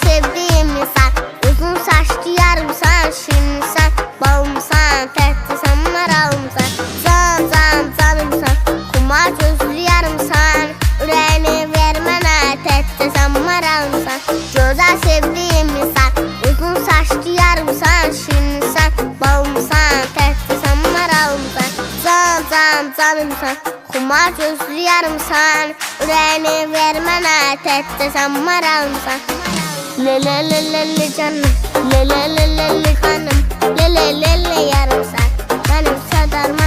Sevdiğim insan, uzun saçlı yarımsan, şirinsen, balımsan, tetlisan, maralımsan, canımsan, kumar gözlü yarımsan, ürəyini vermənə, tetlisan, maralımsan. Gözəl sevdiğim insan, uzun saçlı yarımsan, şirinsen, balımsan, tetlisan, maralımsan, canımsan, kumar gözlü yarımsan, ürəyini vermənə, tetlisan, maralımsan. Le canım, le canım, le yarım sen.